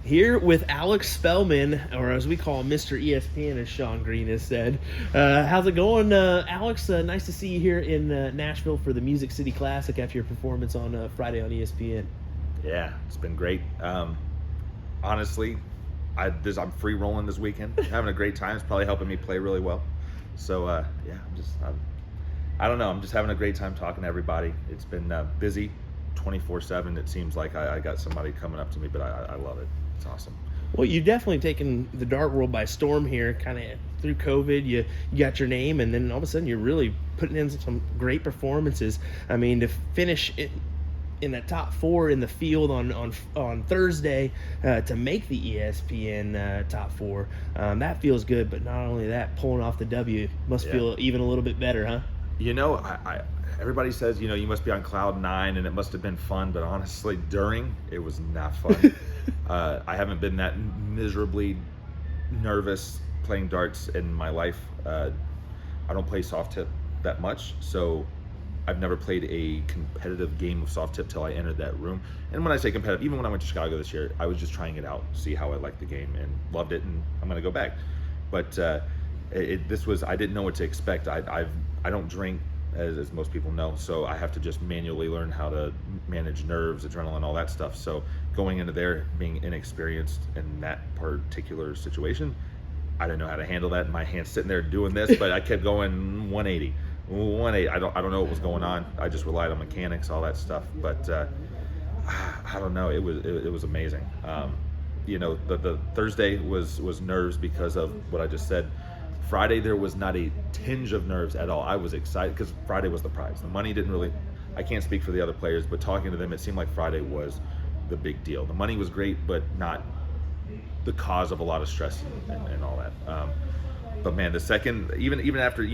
Here with Alex Spellman, or as we call him, Mr. ESPN, as Sean Green has said. How's it going, Alex? Nice to see you here in Nashville for the Music City Classic after your performance on Friday on ESPN. Yeah, it's been great. Honestly, I'm free rolling this weekend. Having a great time. It's probably helping me play really well. So yeah, I don't know. I'm just having a great time talking to everybody. It's been busy, 24/7. It seems like I got somebody coming up to me, but I love it. It's awesome. Well, you've definitely taken the dart world by storm here, kind of through COVID. You got your name, and then all of a sudden you're really putting in some great performances. I mean, to finish in the top 4 in the field on Thursday, to make the ESPN top 4, that feels good. But not only that, pulling off the W must feel even a little bit better, huh? You know, everybody says, you must be on cloud 9 and it must have been fun, but honestly, during, it was not fun. I haven't been that miserably nervous playing darts in my life. I don't play soft tip that much, so I've never played a competitive game of soft tip till I entered that room. And when I say competitive, even when I went to Chicago this year, I was just trying it out, see how I liked the game, and loved it, and I'm going to go back. But I didn't know what to expect. I don't drink, as most people know, so I have to just manually learn how to manage nerves, adrenaline, all that stuff. So going into there, being inexperienced in that particular situation, I didn't know how to handle that. My hand's sitting there doing this, but I kept going 180. I don't know what was going on. I just relied on mechanics, all that stuff. But I don't know. It was amazing. The Thursday was nerves because of what I just said. Friday, there was not a tinge of nerves at all. I was excited because Friday was the prize. The money didn't really, I can't speak for the other players, but talking to them, it seemed like Friday was the big deal. The money was great, but not the cause of a lot of stress and all that. But man, the second, even after,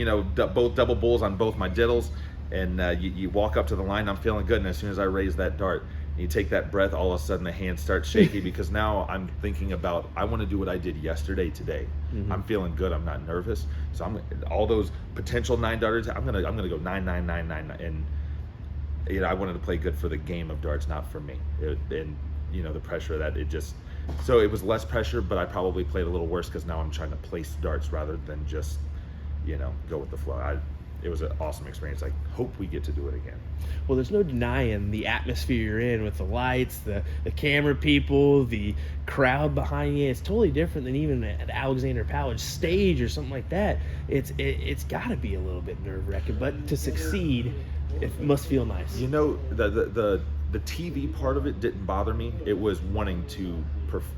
both double bulls on both my diddles, and you walk up to the line, I'm feeling good, and as soon as I raise that dart, you take that breath, all of a sudden the hand starts shaky because now I'm thinking about, I want to do what I did yesterday today. Mm-hmm. I'm feeling good. I'm not nervous. So all those potential 9 darters, I'm gonna go 9, 9, 9, 9, and I wanted to play good for the game of darts, not for me. The pressure of that, so it was less pressure, but I probably played a little worse because now I'm trying to place darts rather than just go with the flow. It was an awesome experience. I hope we get to do it again. Well, there's no denying the atmosphere you're in with the lights, the camera people, the crowd behind you. It's totally different than even at Alexander Palace stage or something like that. It's got to be a little bit nerve-wracking, but to succeed, it must feel nice. The TV part of it didn't bother me. It was wanting to,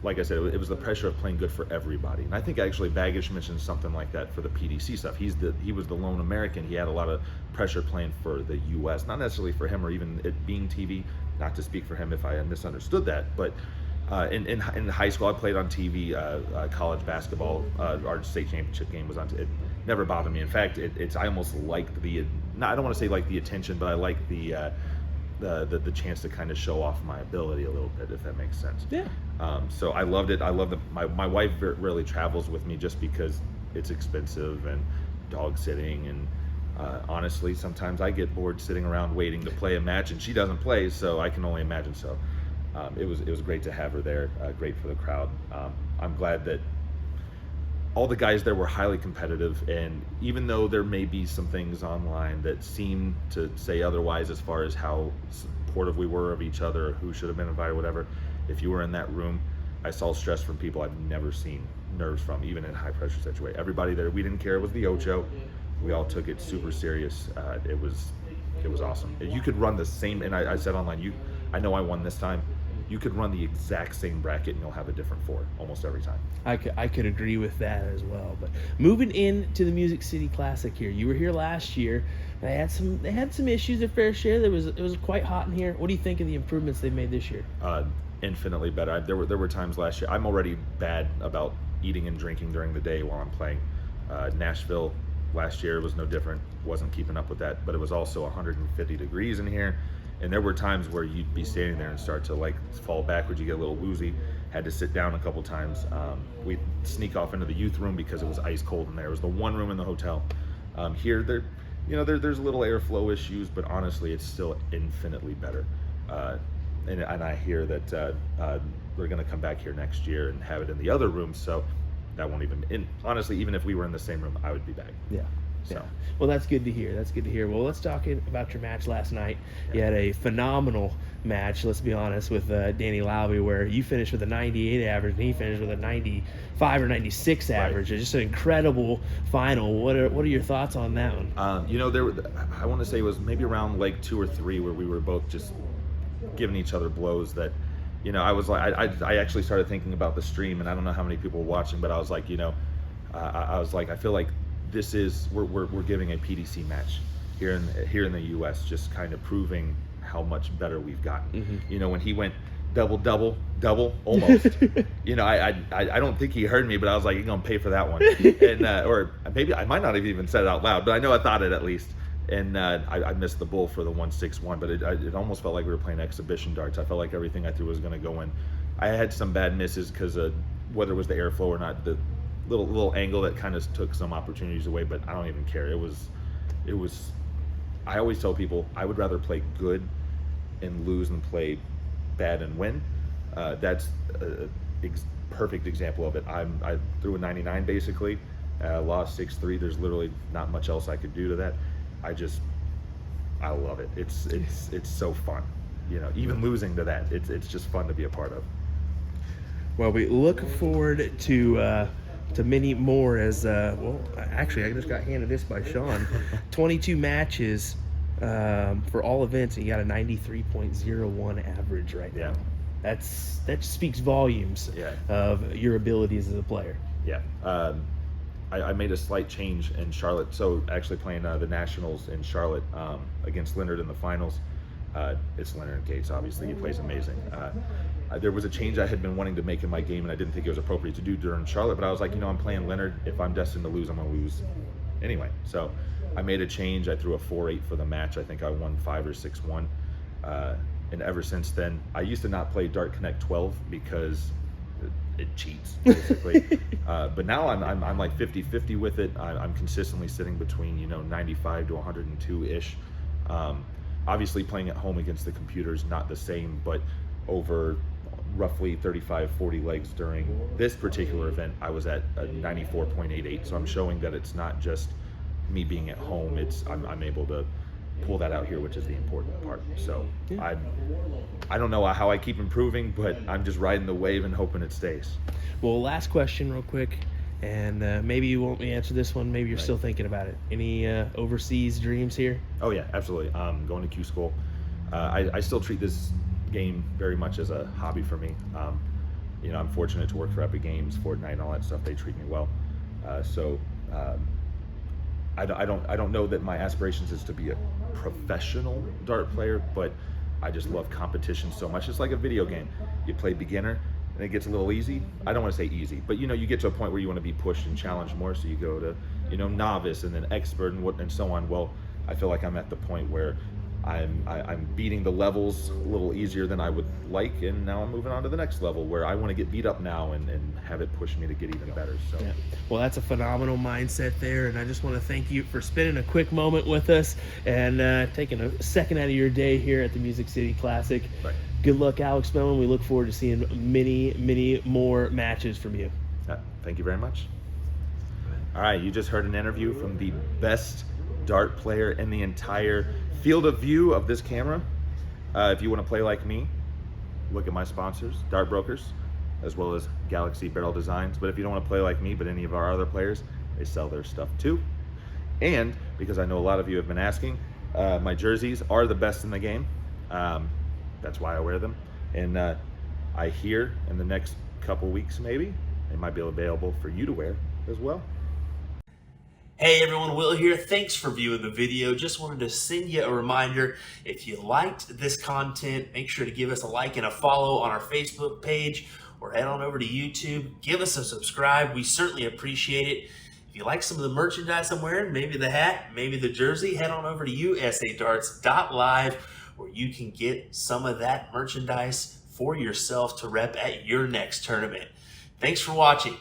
like I said, it was the pressure of playing good for everybody. And I think actually Baggage mentioned something like that for the PDC stuff. He was the lone American. He had a lot of pressure playing for the U.S. Not necessarily for him or even it being TV. Not to speak for him if I misunderstood that, but in high school I played on TV. College basketball, our state championship game was on. It never bothered me. In fact, I almost liked I don't want to say like the attention, but I like the chance to kind of show off my ability a little bit, if that makes sense. Yeah. So I loved it. I love that my wife rarely travels with me just because it's expensive and dog sitting, and honestly, sometimes I get bored sitting around waiting to play a match, and she doesn't play, so I can only imagine. So it was great to have her there. Great for the crowd. I'm glad that all the guys there were highly competitive, and even though there may be some things online that seem to say otherwise as far as how supportive we were of each other, who should have been invited, whatever, if you were in that room, I saw stress from people I've never seen nerves from, even in high pressure situations. Everybody there, we didn't care. It was the Ocho. We all took it super serious. It was awesome. You could run the same, and I said online, I know I won this time. You could run the exact same bracket and you'll have a different 4 almost every time. I could agree with that as well. But moving into the Music City Classic here, you were here last year. They had some issues, their fair share. It was quite hot in here. What do you think of the improvements they made this year? Infinitely better. There were times last year. I'm already bad about eating and drinking during the day while I'm playing. Nashville last year was no different. Wasn't keeping up with that, but it was also 150 degrees in here. And there were times where you'd be standing there and start to fall backwards. You get a little woozy. Had to sit down a couple times. We'd sneak off into the youth room because it was ice cold in there. It was the one room in the hotel. Here, there's little airflow issues, but honestly, it's still infinitely better. and I hear that they're going to come back here next year and have it in the other room. So that won't even. And honestly, even if we were in the same room, I would be back. Yeah. So. Yeah. Well, that's good to hear. That's good to hear. Well, let's talk about your match last night. You had a phenomenal match, let's be honest, with Danny Lauby, where you finished with a 98 average and he finished with a 95 or 96 average. Right. Just an incredible final. What are your thoughts on that one? You know, I want to say it was maybe around like 2 or 3 where we were both just giving each other blows that, you know, I was like, I actually started thinking about the stream, and I don't know how many people were watching, but I was like, you know, I was like, I feel like this is we're giving a PDC match here in the U.S., just kind of proving how much better we've gotten. Mm-hmm. You know, when he went double almost, you know, I don't think he heard me, but I was like, you're gonna pay for that one. And or maybe I might not have even said it out loud, but I know I thought it at least. And I missed the bull for the 161, but it almost felt like we were playing exhibition darts. I felt like everything I threw was going to go in. I had some bad misses because whether it was the airflow or not, the little angle that kind of took some opportunities away, but I don't even care. It was. I always tell people I would rather play good and lose than play bad and win. That's a perfect example of it. I threw a 99 basically, lost 6-3. There's literally not much else I could do to that. I love it. It's so fun, you know. Even losing to that, it's just fun to be a part of. Well, we look forward to many more as well. Actually, I just got handed this by Sean. 22 matches for all events, and you got a 93.01 average right now. That speaks volumes of your abilities as a player. Yeah. I made a slight change in Charlotte. So actually playing the Nationals in Charlotte against Leonard in the finals. It's Leonard Gates, obviously. He plays amazing. There was a change I had been wanting to make in my game, and I didn't think it was appropriate to do during Charlotte, but I was like, you know, I'm playing Leonard. If I'm destined to lose, I'm going to lose anyway. So I made a change. I threw a 4-8 for the match. I think I won 5 or 6-1. And ever since then, I used to not play Dart Connect 12 because it cheats basically. But now I'm like 50-50 with it. I'm consistently sitting between, you know, 95 to 102 ish. Obviously playing at home against the computer is not the same, but over roughly 35-40 legs during this particular event, I was at a 94.88. So I'm showing that it's not just me being at home, I'm able to pull that out here, which is the important part. So I don't know how I keep improving, but I'm just riding the wave and hoping it stays. Well, last question real quick, and maybe you won't answer this one, maybe you're still thinking about it. Any overseas dreams here? Oh yeah, absolutely. Going to Q school. I still treat this game very much as a hobby for me. You know, I'm fortunate to work for Epic Games, Fortnite, and all that stuff. They treat me well. I don't know that my aspirations is to be a professional dart player, but I just love competition so much. It's like a video game. You play beginner and it gets a little easy. I don't want to say easy, but you know, you get to a point where you want to be pushed and challenged more, so you go to, you know, novice and then expert and so on. Well, I feel like I'm at the point where I'm beating the levels a little easier than I would like, and now I'm moving on to the next level where I want to get beat up now and have it push me to get even better. So well, that's a phenomenal mindset there, and I just want to thank you for spending a quick moment with us and taking a second out of your day here at the Music City Classic. Good luck, Alex Spellman. We look forward to seeing many more matches from you. Thank you very much. All right, you just heard an interview from the best dart player in the entire field of view of this camera. If you want to play like me, look at my sponsors, Dart Brokers, as well as Galaxy Barrel Designs. But if you don't want to play like me, but any of our other players, they sell their stuff too. And because I know a lot of you have been asking, my jerseys are the best in the game. That's why I wear them. And I hear in the next couple weeks, maybe, they might be available for you to wear as well. Hey everyone, Will here. Thanks for viewing the video. Just wanted to send you a reminder, if you liked this content, make sure to give us a like and a follow on our Facebook page, or head on over to YouTube. Give us a subscribe. We certainly appreciate it. If you like some of the merchandise I'm wearing, maybe the hat, maybe the jersey, head on over to usadarts.live, where you can get some of that merchandise for yourself to rep at your next tournament. Thanks for watching.